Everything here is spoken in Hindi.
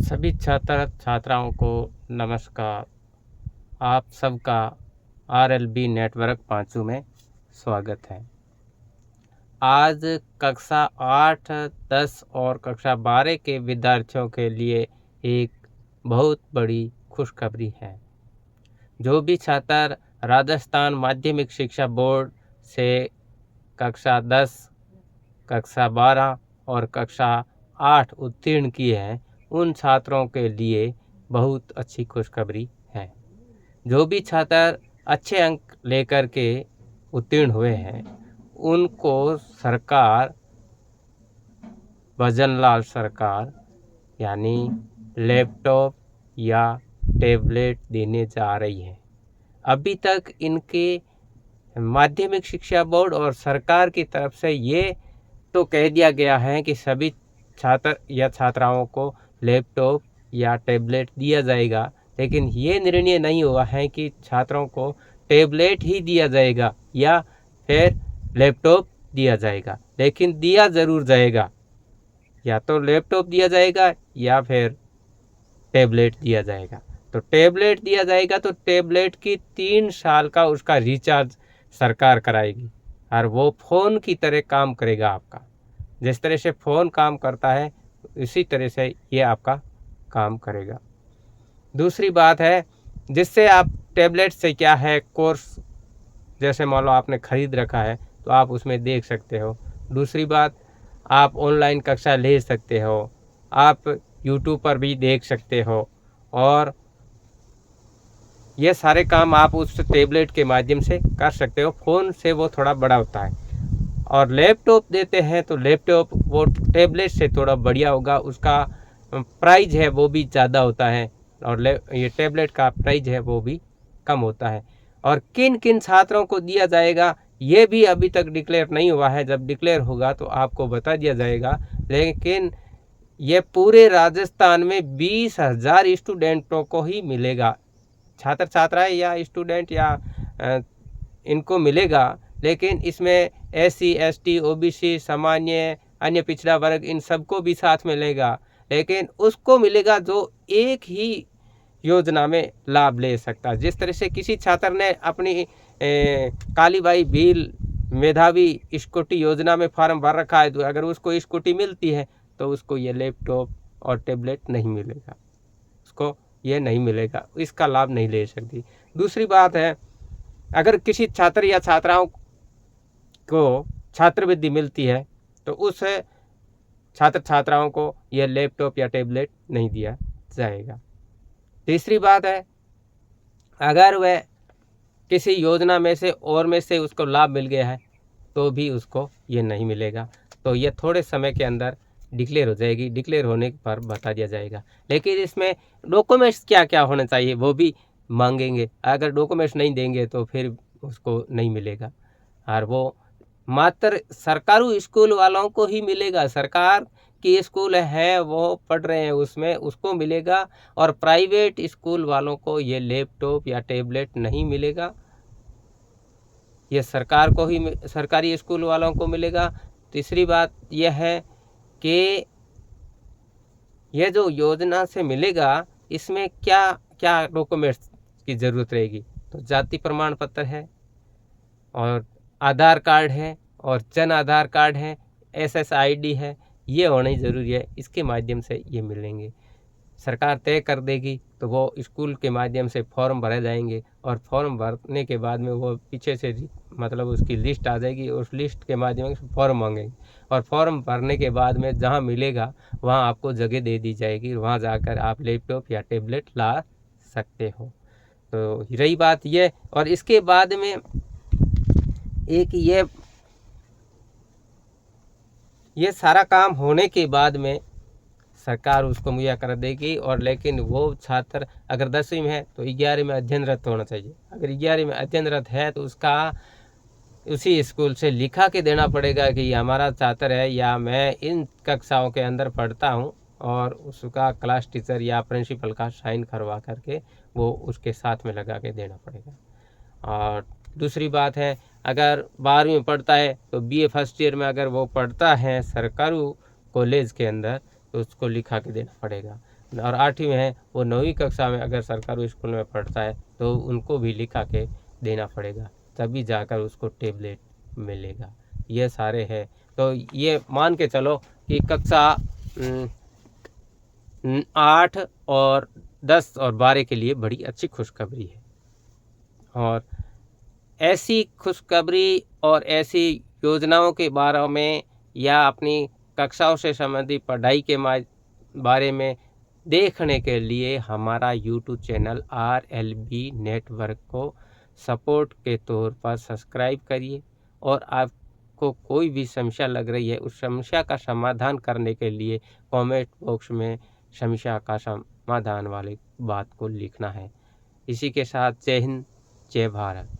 सभी छात्र छात्राओं को नमस्कार। आप सबका RLB नेटवर्क पाँचू में स्वागत है। आज कक्षा 8, 10 और कक्षा 12 के विद्यार्थियों के लिए एक बहुत बड़ी खुशखबरी है। जो भी छात्र राजस्थान माध्यमिक शिक्षा बोर्ड से कक्षा 10, कक्षा 12 और कक्षा 8 उत्तीर्ण किए हैं, उन छात्रों के लिए बहुत अच्छी खुशखबरी है। जो भी छात्र अच्छे अंक लेकर के उत्तीर्ण हुए हैं, उनको सरकार, भजनलाल सरकार यानी लैपटॉप या टैबलेट देने जा रही है। अभी तक इनके माध्यमिक शिक्षा बोर्ड और सरकार की तरफ से ये तो कह दिया गया है कि सभी छात्र या छात्राओं को लैपटॉप या टैबलेट दिया जाएगा, लेकिन ये निर्णय नहीं हुआ है कि छात्रों को टैबलेट ही दिया जाएगा या फिर लैपटॉप दिया जाएगा, लेकिन दिया ज़रूर जाएगा। या तो लैपटॉप दिया जाएगा या फिर टैबलेट दिया जाएगा। तो टैबलेट दिया जाएगा तो टैबलेट की 3 साल का उसका रिचार्ज सरकार कराएगी और वो फ़ोन की तरह काम करेगा आपका। जिस तरह से फ़ोन काम करता है इसी तरह से ये आपका काम करेगा। दूसरी बात है, जिससे आप टैबलेट से क्या है, कोर्स जैसे मान लो आपने ख़रीद रखा है तो आप उसमें देख सकते हो। दूसरी बात, आप ऑनलाइन कक्षा ले सकते हो, आप यूट्यूब पर भी देख सकते हो और ये सारे काम आप उस टैबलेट के माध्यम से कर सकते हो। फ़ोन से वो थोड़ा बड़ा होता है। और लैपटॉप देते हैं तो लैपटॉप वो टैबलेट से थोड़ा बढ़िया होगा, उसका प्राइस है वो भी ज़्यादा होता है और ये टैबलेट का प्राइस है वो भी कम होता है। और किन किन छात्रों को दिया जाएगा ये भी अभी तक डिक्लेयर नहीं हुआ है। जब डिक्लेयर होगा तो आपको बता दिया जाएगा, लेकिन ये पूरे राजस्थान में 20,000 स्टूडेंटों को ही मिलेगा। छात्र छात्राएं या स्टूडेंट या इनको मिलेगा, लेकिन इसमें SC, ST, OBC, सामान्य, अन्य पिछड़ा वर्ग, इन सबको भी साथ मिलेगा, लेकिन उसको मिलेगा जो एक ही योजना में लाभ ले सकता है। जिस तरह से किसी छात्र ने अपनी कालीबाई भील मेधावी स्कूटी योजना में फॉर्म भर रखा है, तो अगर उसको स्कूटी मिलती है तो उसको ये लैपटॉप और टैबलेट नहीं मिलेगा, उसको ये नहीं मिलेगा, इसका लाभ नहीं ले सकती। दूसरी बात है, अगर किसी छात्र या छात्राओं को छात्रवृत्ति मिलती है तो उस छात्र छात्राओं को यह लैपटॉप या टैबलेट नहीं दिया जाएगा। तीसरी बात है, अगर वह किसी योजना में से उसको लाभ मिल गया है तो भी उसको ये नहीं मिलेगा। तो ये थोड़े समय के अंदर डिक्लेयर हो जाएगी। डिक्लेयर होने पर बता दिया जाएगा, लेकिन इसमें डॉक्यूमेंट्स क्या क्या होने चाहिए वो भी मांगेंगे। अगर डॉक्यूमेंट्स नहीं देंगे तो फिर उसको नहीं मिलेगा और वो मात्र सरकारी स्कूल वालों को ही मिलेगा। सरकार की स्कूल है वो पढ़ रहे हैं उसमें, उसको मिलेगा, और प्राइवेट स्कूल वालों को ये लैपटॉप या टैबलेट नहीं मिलेगा। ये सरकार को ही, सरकारी स्कूल वालों को मिलेगा। तीसरी बात यह है कि यह जो योजना से मिलेगा इसमें क्या क्या डॉक्यूमेंट्स की ज़रूरत रहेगी, तो जाति प्रमाण पत्र है और आधार कार्ड है और जन आधार कार्ड है, SSID है, ये होना ज़रूरी है। इसके माध्यम से ये मिलेंगे। सरकार तय कर देगी तो वो स्कूल के माध्यम से फॉर्म भरे जाएंगे और फॉर्म भरने के बाद में वो पीछे से मतलब उसकी लिस्ट आ जाएगी, उस लिस्ट के माध्यम से फॉर्म मांगेंगे और फॉर्म भरने के बाद में जहाँ मिलेगा वहाँ आपको जगह दे दी जाएगी, वहाँ जाकर आप लैपटॉप या टैबलेट ला सकते हो। तो रही बात ये, और इसके बाद में एक ये सारा काम होने के बाद में सरकार उसको मुहैया कर देगी। और लेकिन वो छात्र अगर 10वीं में है तो 11वीं में अध्ययनरत होना चाहिए। अगर 11वीं में अध्ययनरत है तो उसका उसी स्कूल से लिखा के देना पड़ेगा कि हमारा छात्र है या मैं इन कक्षाओं के अंदर पढ़ता हूँ, और उसका क्लास टीचर या प्रिंसिपल का साइन करवा करके वो उसके साथ में लगा के देना पड़ेगा। और दूसरी बात है, अगर 12वीं में पढ़ता है तो BA फर्स्ट ईयर में अगर वो पढ़ता है सरकारी कॉलेज के अंदर तो उसको लिखा के देना पड़ेगा। और 8वीं में है वो 9वीं कक्षा में अगर सरकारी स्कूल में पढ़ता है तो उनको भी लिखा के देना पड़ेगा, तभी जाकर उसको टैबलेट मिलेगा। ये सारे हैं, तो ये मान के चलो कि कक्षा 8 और 10 और 12 के लिए बड़ी अच्छी खुशखबरी है। और ऐसी खुशखबरी और ऐसी योजनाओं के बारे में या अपनी कक्षाओं से संबंधित पढ़ाई के बारे में देखने के लिए हमारा यूट्यूब चैनल RLB नेटवर्क को सपोर्ट के तौर पर सब्सक्राइब करिए। और आपको कोई भी समस्या लग रही है, उस समस्या का समाधान करने के लिए कमेंट बॉक्स में समस्या का समाधान वाली बात को लिखना है। इसी के साथ जय हिंद, जय भारत।